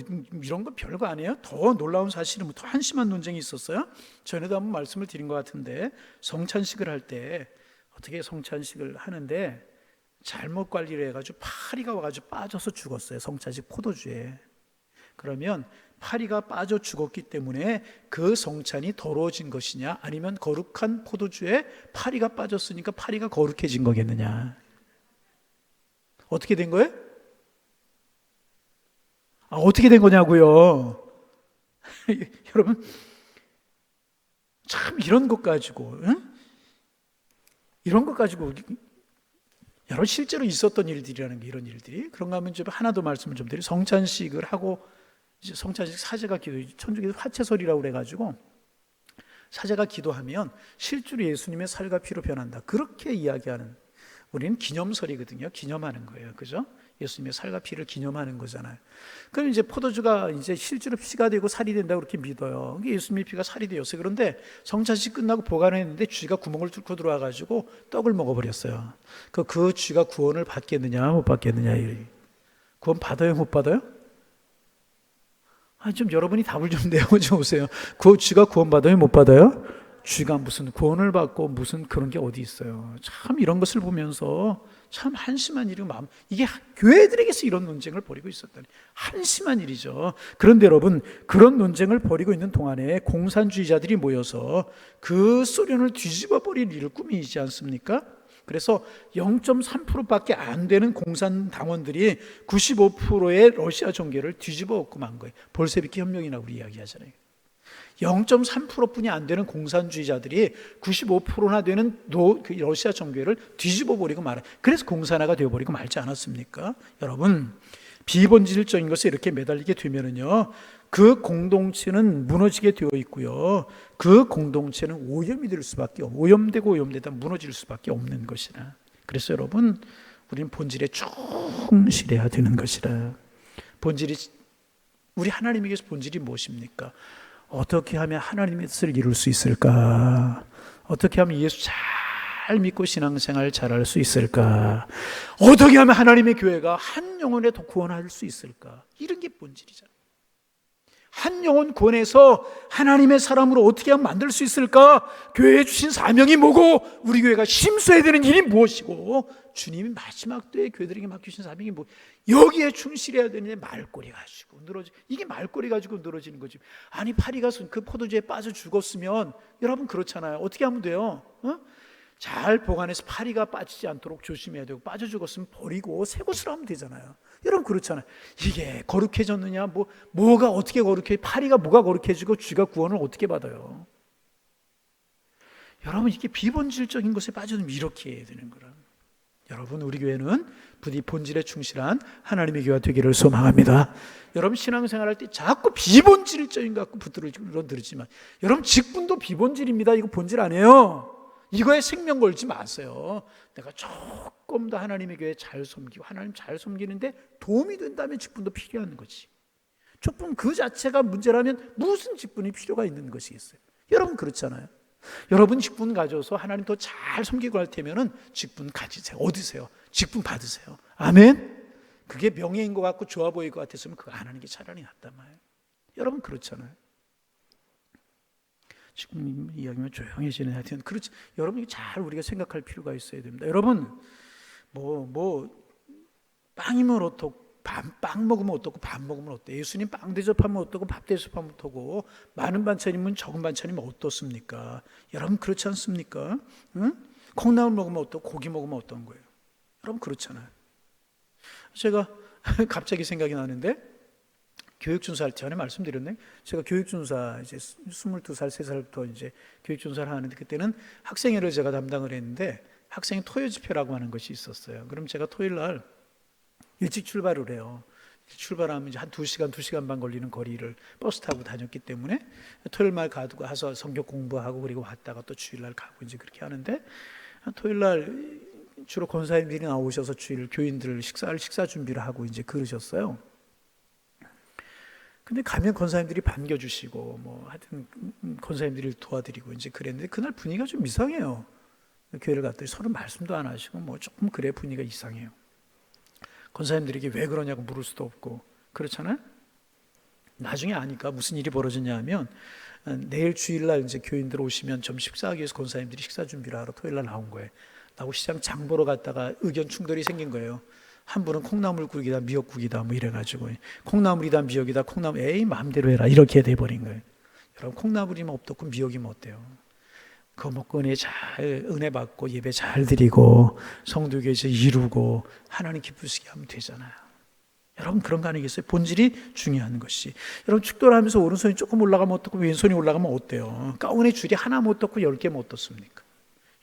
이런 거 별거 아니에요? 더 놀라운 사실은 더 한심한 논쟁이 있었어요. 전에도 한번 말씀을 드린 것 같은데, 성찬식을 할 때 어떻게 성찬식을 하는데 잘못 관리를 해가지고 파리가 와가지고 빠져서 죽었어요. 성찬식 포도주에. 그러면 파리가 빠져 죽었기 때문에 그 성찬이 더러워진 것이냐, 아니면 거룩한 포도주에 파리가 빠졌으니까 파리가 거룩해진 거겠느냐? 어떻게 된 거예요? 어떻게 된 거냐고요? 여러분, 참 이런 것 가지고, 이런 것 가지고 여러 실제로 있었던 일들이라는 게, 이런 일들이. 그런가 하면 좀 하나 더 말씀을 좀 드리면, 성찬식을 하고 이제 성찬식 사제가 기도, 천주교 화채설이라고 그래가지고 사제가 기도하면 실제로 예수님의 살과 피로 변한다, 그렇게 이야기하는, 우리는 기념설이거든요. 기념하는 거예요. 그죠? 예수님의 살과 피를 기념하는 거잖아요. 그럼 이제 포도주가 이제 실제로 피가 되고 살이 된다고 그렇게 믿어요. 예수님의 피가 살이 되었어요. 그런데 성찬식 끝나고 보관했는데 쥐가 구멍을 뚫고 들어와가지고 떡을 먹어버렸어요. 그 쥐가 구원을 받겠느냐, 못 받겠느냐. 구원 받아요, 못 받아요? 좀 여러분이 답을 좀 내어주세요. 그 쥐가 구원 받아요, 못 받아요? 쥐가 무슨 구원을 받고 무슨 그런 게 어디 있어요. 참 이런 것을 보면서 참 한심한 일이고, 이게 교회들에게서 이런 논쟁을 벌이고 있었다니 한심한 일이죠. 그런데 여러분, 그런 논쟁을 벌이고 있는 동안에 공산주의자들이 모여서 그 소련을 뒤집어 버릴 일을 꾸미지 않습니까? 그래서 0.3%밖에 안 되는 공산당원들이 95%의 러시아 정계를 뒤집어 엎고 만 거예요. 볼세비키 혁명이라고 우리 이야기하잖아요. 0.3%뿐이 안 되는 공산주의자들이 95%나 되는 러시아 정교회를 뒤집어 버리고 말아요. 그래서 공산화가 되어버리고 말지 않았습니까? 여러분, 비본질적인 것에 이렇게 매달리게 되면은요, 그 공동체는 무너지게 되어 있고요, 그 공동체는 오염되고 오염되다 무너질 수밖에 없는 것이라. 그래서 여러분, 우리는 본질에 충실해야 되는 것이라. 우리 하나님에게서 본질이 무엇입니까? 어떻게 하면 하나님의 뜻을 이룰 수 있을까? 어떻게 하면 예수 잘 믿고 신앙생활 잘할 수 있을까? 어떻게 하면 하나님의 교회가 한 영혼에 더 구원할 수 있을까? 이런 게 본질이잖아요. 한 영혼 구원해서 하나님의 사람으로 어떻게 하면 만들 수 있을까? 교회에 주신 사명이 뭐고, 우리 교회가 심수해야 되는 일이 무엇이고, 주님이 마지막 때에 교회들에게 맡기신 사명이 뭐, 여기에 충실해야 되는데 말꼬리 가지고 이게 말꼬리 가지고 늘어지는 거지. 아니, 파리가 그 포도주에 빠져 죽었으면, 여러분 그렇잖아요. 어떻게 하면 돼요? 잘 보관해서 파리가 빠지지 않도록 조심해야 되고, 빠져 죽었으면 버리고 새 것으로 하면 되잖아요. 여러분 그렇잖아요. 이게 거룩해졌느냐, 뭐가 어떻게 거룩해, 파리가 뭐가 거룩해지고 쥐가 구원을 어떻게 받아요? 여러분, 이게 비본질적인 것에 빠져들면 이렇게 해야 되는 거라. 여러분, 우리 교회는 부디 본질에 충실한 하나님의 교회가 되기를 소망합니다. 여러분, 신앙생활할 때 자꾸 비본질적인 것 갖고 붙들지만, 여러분 직분도 비본질입니다. 이거 본질 아니에요. 이거에 생명 걸지 마세요. 내가 조금 더 하나님의 교회 잘 섬기고 하나님 잘 섬기는데 도움이 된다면 직분도 필요한 거지. 직분 그 자체가 문제라면 무슨 직분이 필요가 있는 것이겠어요? 여러분 그렇잖아요. 여러분 직분 가져서 하나님 더 잘 섬기고 할 테면은 직분 가지세요. 얻으세요. 직분 받으세요. 아멘. 그게 명예인 것 같고 좋아 보일 것 같았으면 그거 안 하는 게 차라리 낫단 말이에요. 여러분 그렇잖아요. 지금 이야기면 조용해지는 하여튼 그렇지. 여러분 잘 우리가 생각할 필요가 있어야 됩니다. 여러분 빵이면 어떻고 빵 먹으면 어떻고 밥 먹으면 어때? 예수님 빵 대접하면 어떻고 밥 대접하면 어떻고 많은 반찬이면 적은 반찬이면 어떻습니까? 여러분 그렇지 않습니까? 응? 콩나물 먹으면 어떻고 고기 먹으면 어떤 거예요? 여러분 그렇잖아요. 제가 갑자기 생각이 나는데 교육준사 할 때 전에 말씀드렸네. 제가 교육준사 이제 22살, 3살부터 이제 교육준사를 하는데 그때는 학생회를 제가 담당을 했는데 학생 토요 집회라고 하는 것이 있었어요. 그럼 제가 토요일 날 일찍 출발을 해요. 출발하면 이제 한 2시간, 2시간 반 걸리는 거리를 버스 타고 다녔기 때문에 토요일 날 가서 성경 공부하고 그리고 왔다가 또 주일날 가고 이제 그렇게 하는데 토요일 날 주로 권사님들이 나오셔서 주일 교인들 식사 준비를 하고 이제 그러셨어요. 근데 가면 권사님들이 반겨주시고 뭐 하여튼 권사님들이 도와드리고 이제 그랬는데 그날 분위기가 좀 이상해요. 교회를 갔더니 서로 말씀도 안 하시고 뭐 조금 그래 분위기가 이상해요. 권사님들에게 왜 그러냐고 물을 수도 없고 그렇잖아요. 나중에 아니까 무슨 일이 벌어졌냐 하면 내일 주일날 이제 교인들 오시면 좀 식사하기 위해서 권사님들이 식사 준비를 하러 토요일날 나온 거예요. 나하고 시장 장 보러 갔다가 의견 충돌이 생긴 거예요. 한 분은 콩나물국이다 미역국이다 뭐 이래가지고 콩나물이다 미역이다 콩나물 에이 마음대로 해라 이렇게 돼버린 거예요. 여러분 콩나물이면 없고 미역이면 어때요? 그거 먹고 은혜 받고 예배 잘 드리고 성도교에서 이루고 하나님 기쁘시게 하면 되잖아요. 여러분 그런 거 아니겠어요? 본질이 중요한 것이. 여러분 축도를 하면서 오른손이 조금 올라가면 어떻고 왼손이 올라가면 어때요? 가운의 줄이 하나 못 떴고 10개 못 떴습니까?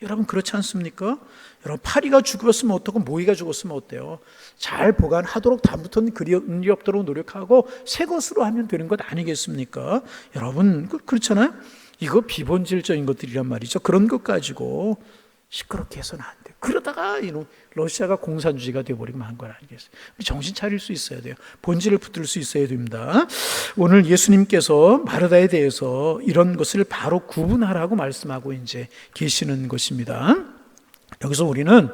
여러분 그렇지 않습니까? 여러분 파리가 죽었으면 어떻고 모이가 죽었으면 어때요? 잘 보관하도록 다음부터는 그리 없도록 노력하고 새 것으로 하면 되는 것 아니겠습니까? 여러분 그렇잖아요? 이거 비본질적인 것들이란 말이죠. 그런 것 가지고 시끄럽게 해서는 안 돼요. 그러다가 러시아가 공산주의가 되어버리면 한 건 아니겠어요. 우리 정신 차릴 수 있어야 돼요. 본질을 붙들 수 있어야 됩니다. 오늘 예수님께서 마르다에 대해서 이런 것을 바로 구분하라고 말씀하고 이제 계시는 것입니다. 여기서 우리는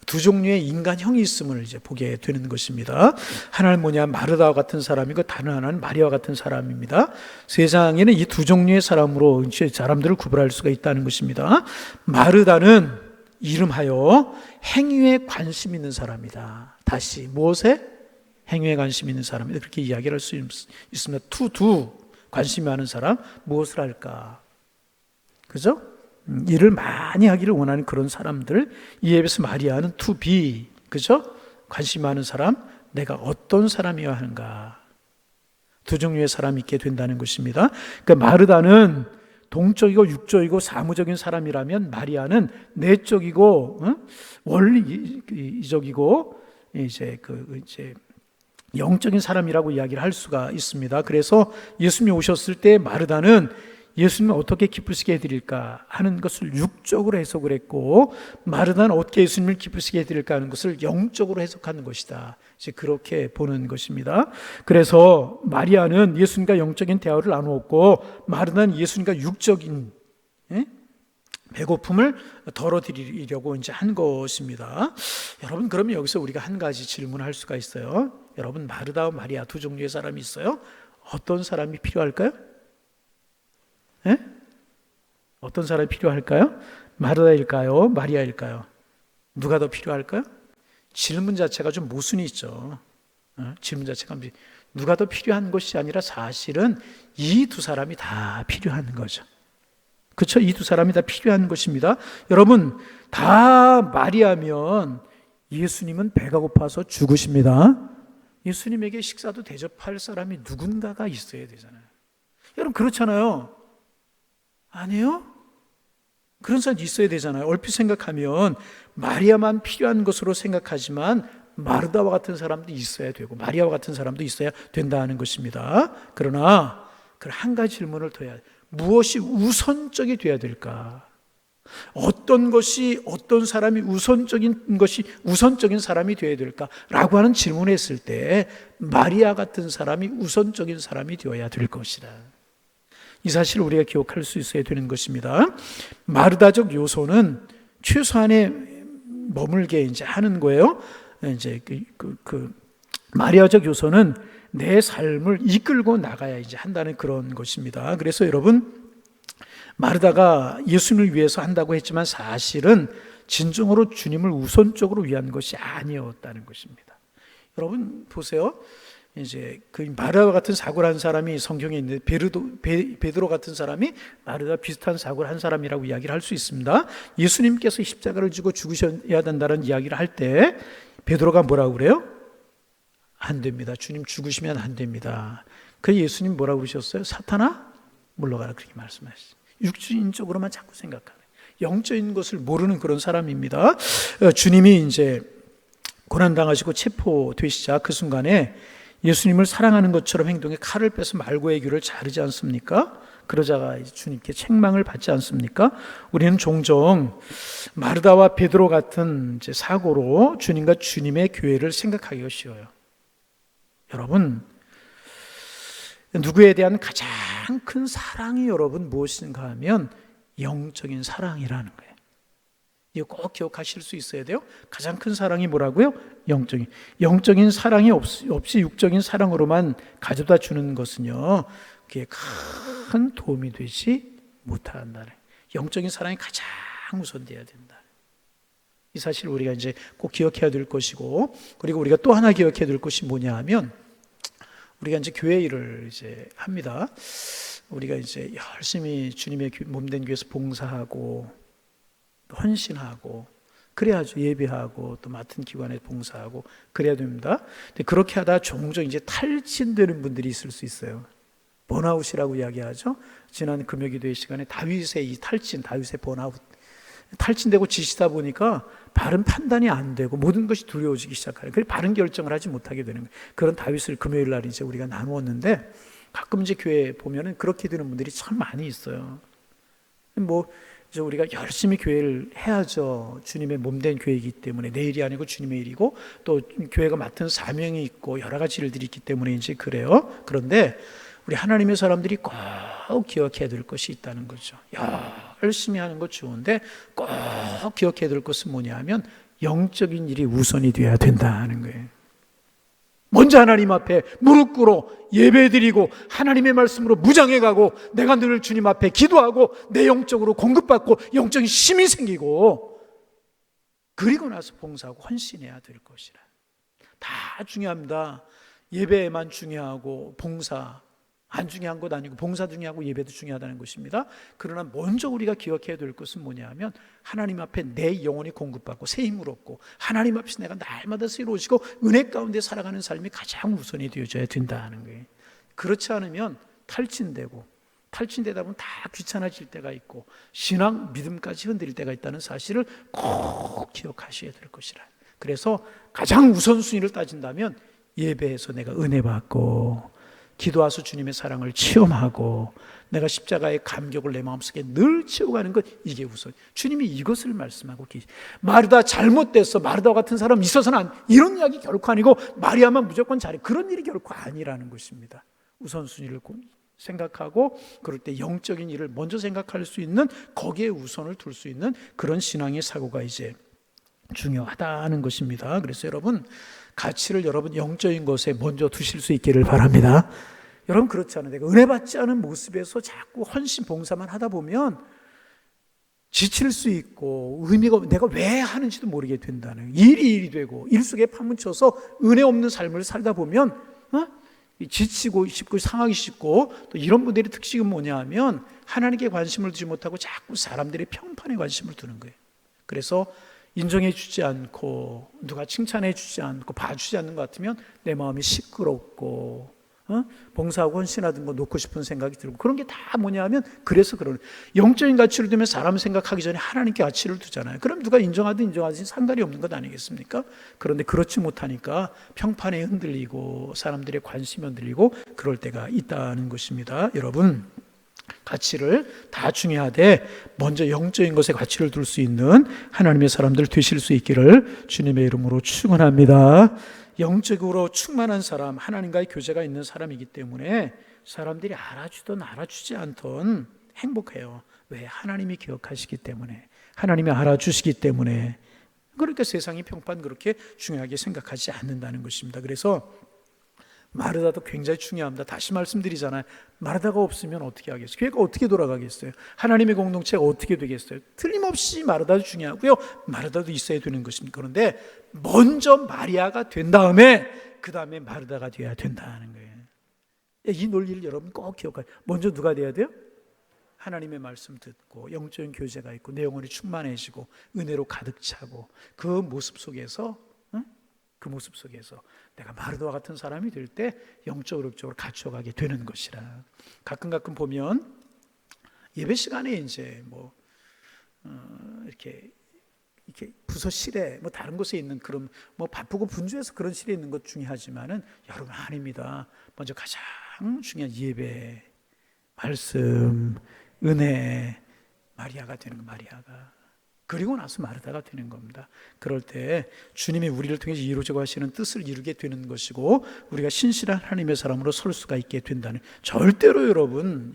두 종류의 인간형이 있음을 이제 보게 되는 것입니다. 하나는 뭐냐, 마르다와 같은 사람이고 다른 하나는 마리아와 같은 사람입니다. 세상에는 이 두 종류의 사람들을 구분할 수가 있다는 것입니다. 마르다는 이름하여 행위에 관심 있는 사람이다. 다시 무엇에? 행위에 관심 있는 사람이다. 그렇게 이야기를 할 수 있습니다. 관심이 많은 사람 무엇을 할까? 그죠? 일을 많이 하기를 원하는 그런 사람들. 이에 비해서 마리아는 to be, 그죠? 관심 많은 사람, 내가 어떤 사람이어야 하는가. 두 종류의 사람이 있게 된다는 것입니다. 그러니까 마르다는 동적이고 육적이고 사무적인 사람이라면 마리아는 내적이고 원리적이고 이제 영적인 사람이라고 이야기를 할 수가 있습니다. 그래서 예수님이 오셨을 때 마르다는 예수님을 어떻게 기쁘시게 해드릴까 하는 것을 육적으로 해석을 했고, 마르다는 어떻게 예수님을 기쁘시게 해드릴까 하는 것을 영적으로 해석하는 것이다. 이제 그렇게 보는 것입니다. 그래서 마리아는 예수님과 영적인 대화를 나누었고, 마르다는 예수님과 육적인 배고픔을 덜어드리려고 이제 한 것입니다. 여러분, 그러면 여기서 우리가 한 가지 질문을 할 수가 있어요. 여러분, 마르다와 마리아 두 종류의 사람이 있어요. 어떤 사람이 필요할까요? 어떤 사람이 필요할까요? 마르다일까요? 마리아일까요? 누가 더 필요할까요? 질문 자체가 좀 모순이 있죠. 질문 자체가 누가 더 필요한 것이 아니라 사실은 이 두 사람이 다 필요한 거죠. 그렇죠? 이 두 사람이 다 필요한 것입니다. 여러분, 다 마리아면 예수님은 배가 고파서 죽으십니다. 예수님에게 식사도 대접할 사람이 누군가가 있어야 되잖아요. 여러분 그렇잖아요. 아니에요? 그런 사람이 있어야 되잖아요. 얼핏 생각하면 마리아만 필요한 것으로 생각하지만 마르다와 같은 사람도 있어야 되고 마리아와 같은 사람도 있어야 된다는 것입니다. 그러나 그 한 가지 질문을 더 해야 돼요. 무엇이 우선적이 되어야 될까? 어떤 사람이 우선적인 사람이 되어야 될까라고 하는 질문을 했을 때 마리아 같은 사람이 우선적인 사람이 되어야 될 것이다. 이 사실을 우리가 기억할 수 있어야 되는 것입니다. 마르다적 요소는 최소한의 머물게 이제 하는 거예요. 이제 마리아적 요소는 내 삶을 이끌고 나가야 이제 한다는 그런 것입니다. 그래서 여러분, 마르다가 예수님을 위해서 한다고 했지만 사실은 진정으로 주님을 우선적으로 위한 것이 아니었다는 것입니다. 여러분 보세요. 이제 그 마르다 같은 사고를 한 사람이 성경에 있는데 베드로 같은 사람이 마르다 비슷한 사고를 한 사람이라고 이야기를 할 수 있습니다. 예수님께서 십자가를 지고 죽으셔야 된다는 이야기를 할 때 베드로가 뭐라고 그래요? 안 됩니다. 주님 죽으시면 안 됩니다. 그 예수님 뭐라고 그러셨어요? 사탄아 물러가라, 그렇게 말씀하셨어요. 육신적으로만 자꾸 생각하는, 영적인 것을 모르는 그런 사람입니다. 주님이 이제 고난당하시고 체포되시자 그 순간에 예수님을 사랑하는 것처럼 행동해 칼을 빼서 말고의 귀를 자르지 않습니까? 그러자가 주님께 책망을 받지 않습니까? 우리는 종종 마르다와 베드로 같은 이제 사고로 주님과 주님의 교회를 생각하기가 쉬워요. 여러분, 누구에 대한 가장 큰 사랑이 여러분 무엇인가 하면 영적인 사랑이라는 거예요. 이거 꼭 기억하실 수 있어야 돼요. 가장 큰 사랑이 뭐라고요? 영적인 사랑이 없이 육적인 사랑으로만 가져다 주는 것은요, 그게 큰 도움이 되지 못한다는, 영적인 사랑이 가장 우선돼야 된다. 이 사실을 우리가 이제 꼭 기억해야 될 것이고, 그리고 우리가 또 하나 기억해야 될 것이 뭐냐 하면, 우리가 이제 교회 일을 이제 합니다. 우리가 이제 열심히 주님의 몸된 교회에서 봉사하고 헌신하고 그래야죠. 예배하고 또 맡은 기관에 봉사하고 그래야 됩니다. 근데 그렇게 하다 종종 이제 탈진되는 분들이 있을 수 있어요. 번아웃이라고 이야기하죠. 지난 금요기도회 시간에 다윗의 이 탈진, 다윗의 번아웃, 탈진되고 지치다 보니까 바른 판단이 안 되고 모든 것이 두려워지기 시작하는, 그래서 바른 결정을 하지 못하게 되는 거예요. 그런 다윗을 금요일 날 이제 우리가 나누었는데, 가끔 이제 교회에 보면은 그렇게 되는 분들이 참 많이 있어요. 뭐 이제 우리가 열심히 교회를 해야죠. 주님의 몸된 교회이기 때문에, 내일이 아니고 주님의 일이고 또 교회가 맡은 사명이 있고 여러 가지 일들이 있기 때문에 이제 그래요. 그런데 우리 하나님의 사람들이 꼭 기억해야 될 것이 있다는 거죠. 열심히 하는 것 좋은데 꼭 기억해야 될 것은 뭐냐 하면 영적인 일이 우선이 되어야 된다는 거예요. 먼저 하나님 앞에 무릎 꿇어 예배드리고 하나님의 말씀으로 무장해가고 내가 늘 주님 앞에 기도하고 내 영적으로 공급받고 영적인 힘이 생기고, 그리고 나서 봉사하고 헌신해야 될 것이라. 다 중요합니다. 예배만 중요하고 봉사 안 중요한 것 아니고, 봉사 중요하고 예배도 중요하다는 것입니다. 그러나 먼저 우리가 기억해야 될 것은 뭐냐 하면 하나님 앞에 내 영혼이 공급받고 새 힘을 얻고 하나님 앞에서 내가 날마다 새로워지고 은혜 가운데 살아가는 삶이 가장 우선이 되어져야 된다는 거예요. 그렇지 않으면 탈진되다 보면 다 귀찮아질 때가 있고 신앙 믿음까지 흔들릴 때가 있다는 사실을 꼭 기억하셔야 될 것이라. 그래서 가장 우선순위를 따진다면 예배에서 내가 은혜 받고 기도와서 주님의 사랑을 체험하고 내가 십자가의 감격을 내 마음속에 늘 채워가는 것, 이게 우선. 주님이 이것을 말씀하고 계시. 마르다 잘못됐어, 마르다 같은 사람 있어서는 안, 이런 이야기 결코 아니고 마리아만 무조건 잘해, 그런 일이 결코 아니라는 것입니다. 우선순위를 생각하고 그럴 때 영적인 일을 먼저 생각할 수 있는, 거기에 우선을 둘 수 있는 그런 신앙의 사고가 이제 중요하다는 것입니다. 그래서 여러분, 가치를 여러분 영적인 것에 먼저 두실 수 있기를 바랍니다. 여러분, 그렇지 않아요. 내가 은혜 받지 않은 모습에서 자꾸 헌신 봉사만 하다 보면 지칠 수 있고 의미가, 내가 왜 하는지도 모르게 된다는, 일이 되고 일 속에 파묻혀서 은혜 없는 삶을 살다 보면 지치고 싶고 상하기 쉽고, 또 이런 분들의 특징은 뭐냐 하면 하나님께 관심을 두지 못하고 자꾸 사람들의 평판에 관심을 두는 거예요. 그래서 인정해 주지 않고 누가 칭찬해 주지 않고 봐주지 않는 것 같으면 내 마음이 시끄럽고 봉사하고 헌신하던 거 놓고 싶은 생각이 들고, 그런 게 다 뭐냐 하면, 그래서 그런 영적인 가치를 두면 사람 생각하기 전에 하나님께 가치를 두잖아요. 그럼 누가 인정하든 인정하든 상관이 없는 것 아니겠습니까? 그런데 그렇지 못하니까 평판에 흔들리고 사람들의 관심이 흔들리고 그럴 때가 있다는 것입니다. 여러분, 가치를 다 중요하되 먼저 영적인 것에 가치를 둘 수 있는 하나님의 사람들 되실 수 있기를 주님의 이름으로 축원합니다. 영적으로 충만한 사람, 하나님과의 교제가 있는 사람이기 때문에 사람들이 알아주든 알아주지 않든 행복해요. 왜? 하나님이 기억하시기 때문에, 하나님이 알아주시기 때문에. 그러니까 세상이 평판 그렇게 중요하게 생각하지 않는다는 것입니다. 그래서 마르다도 굉장히 중요합니다. 다시 말씀드리잖아요. 마르다가 없으면 어떻게 하겠어요? 교회가 어떻게 돌아가겠어요? 하나님의 공동체가 어떻게 되겠어요? 틀림없이 마르다도 중요하고요. 마르다도 있어야 되는 것입니다. 그런데 먼저 마리아가 된 다음에 그 다음에 마르다가 되어야 된다는 거예요. 이 논리를 여러분 꼭 기억해요. 먼저 누가 돼야 돼요? 하나님의 말씀 듣고 영적인 교제가 있고 내 영혼이 충만해지고 은혜로 가득 차고 그 모습 속에서 내가 마르다와 같은 사람이 될 때 영적으로 갖춰가게 되는 것이라. 가끔 보면 예배 시간에 이제 이렇게 부서실에 다른 곳에 있는 그런 바쁘고 분주해서 그런 실에 있는 것 중요하지만은 여러분 아닙니다. 먼저 가장 중요한 예배, 말씀, 은혜, 마리아가 되는 거, 마리아가. 그리고 나서 마르다가 되는 겁니다. 그럴 때 주님이 우리를 통해서 이루자고 하시는 뜻을 이루게 되는 것이고 우리가 신실한 하나님의 사람으로 설 수가 있게 된다는, 절대로 여러분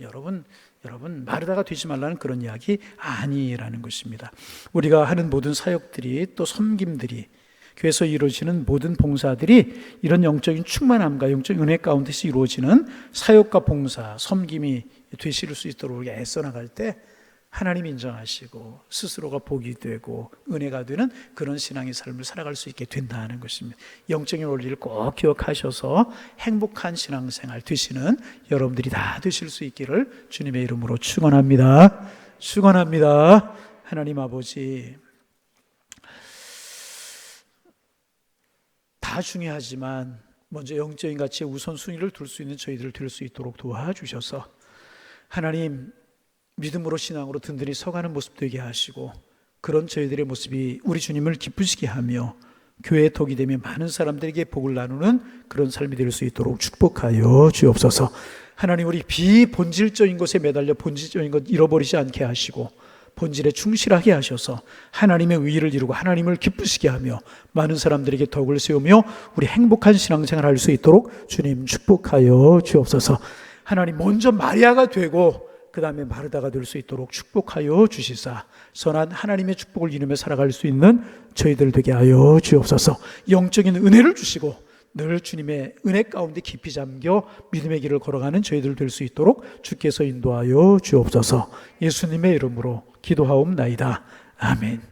마르다가 되지 말라는 그런 이야기 아니라는 것입니다. 우리가 하는 모든 사역들이 또 섬김들이 교회에서 이루어지는 모든 봉사들이 이런 영적인 충만함과 영적인 은혜 가운데서 이루어지는 사역과 봉사, 섬김이 되실 수 있도록 우리가 애써 나갈 때 하나님이 인정하시고 스스로가 복이 되고 은혜가 되는 그런 신앙의 삶을 살아갈 수 있게 된다는 것입니다. 영적인 원리를 꼭 기억하셔서 행복한 신앙생활 되시는 여러분들이 다 되실 수 있기를 주님의 이름으로 축원합니다. 축원합니다. 하나님 아버지, 다 중요하지만 먼저 영적인 가치에 우선순위를 둘 수 있는 저희들 될 수 있도록 도와주셔서 하나님, 믿음으로 신앙으로 든든히 서가는 모습 되게 하시고 그런 저희들의 모습이 우리 주님을 기쁘시게 하며 교회의 덕이 되며 많은 사람들에게 복을 나누는 그런 삶이 될 수 있도록 축복하여 주옵소서. 하나님, 우리 비본질적인 것에 매달려 본질적인 것 잃어버리지 않게 하시고 본질에 충실하게 하셔서 하나님의 의의를 이루고 하나님을 기쁘시게 하며 많은 사람들에게 덕을 세우며 우리 행복한 신앙생활을 할 수 있도록 주님 축복하여 주옵소서. 하나님, 먼저 마리아가 되고 그 다음에 마르다가 될 수 있도록 축복하여 주시사 선한 하나님의 축복을 이루며 살아갈 수 있는 저희들 되게 하여 주옵소서. 영적인 은혜를 주시고 늘 주님의 은혜 가운데 깊이 잠겨 믿음의 길을 걸어가는 저희들 될 수 있도록 주께서 인도하여 주옵소서. 예수님의 이름으로 기도하옵나이다. 아멘.